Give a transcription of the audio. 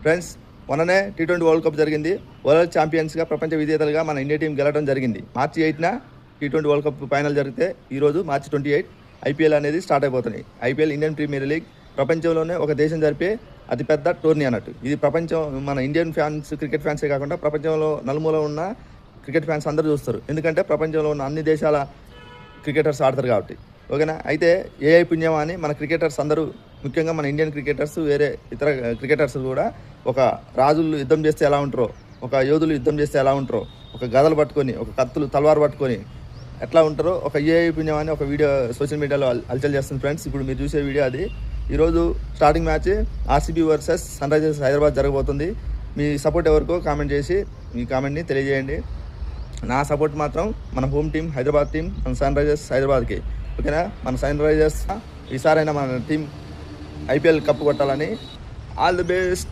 Friends, మొన్ననే T20 world cup జరిగింది. World ఛాంపియన్స్గా ప్రపంచ విజేతలుగా మన ఇండియా టీం గెలవడం జరిగింది. మార్చి 8న T20 వరల్డ్ కప్ ఫైనల్ జరిగితే ఈరోజు మార్చి 28 ఐపీఎల్ అనేది స్టార్ట్ అయిపోతున్నాయి. ఐపీఎల్ ఇండియన్ ప్రీమియర్ లీగ్ ప్రపంచంలోనే ఒక దేశం జరిపే అతిపెద్ద టోర్నీ అన్నట్టు. ఇది ప్రపంచం మన ఇండియన్ ఫ్యాన్స్, క్రికెట్ ఫ్యాన్సే కాకుండా ప్రపంచంలో నలుమూల ఉన్న క్రికెట్ ఫ్యాన్స్ అందరూ చూస్తారు. ఎందుకంటే ప్రపంచంలో ఉన్న అన్ని దేశాల క్రికెటర్స్ ఆడతారు కాబట్టి. ఓకేనా? అయితే ఏఐ పుణ్యమా అని మన క్రికెటర్స్ అందరూ, ముఖ్యంగా మన ఇండియన్ క్రికెటర్స్, వేరే ఇతర క్రికెటర్స్ కూడా ఒక రాజులు యుద్ధం చేస్తే ఎలా ఉంటారో, ఒక యోధులు యుద్ధం చేస్తే ఎలా ఉంటారో, ఒక గదలు పట్టుకొని, ఒక కత్తులు తలవారు పట్టుకొని ఎట్లా ఉంటారో, ఒక ఏఐ పుణ్యం అని ఒక వీడియో సోషల్ మీడియాలో హల్చల్ చేస్తుంది ఫ్రెండ్స్. ఇప్పుడు మీరు చూసే వీడియో అది. ఈరోజు starting match RCB versus Sunrisers Hyderabad జరగబోతుంది. మీ సపోర్ట్ ఎవరికో కామెంట్ చేసి మీ కామెంట్ని తెలియజేయండి. నా సపోర్ట్ మాత్రం మన హోమ్ టీం హైదరాబాద్ టీం, మన సన్ రైజర్స్ హైదరాబాద్కి. ఓకేనా? మన సన్ రైజర్స్ ఈసారైనా మన టీం ఐపీఎల్ కప్ కొట్టాలని. All the best.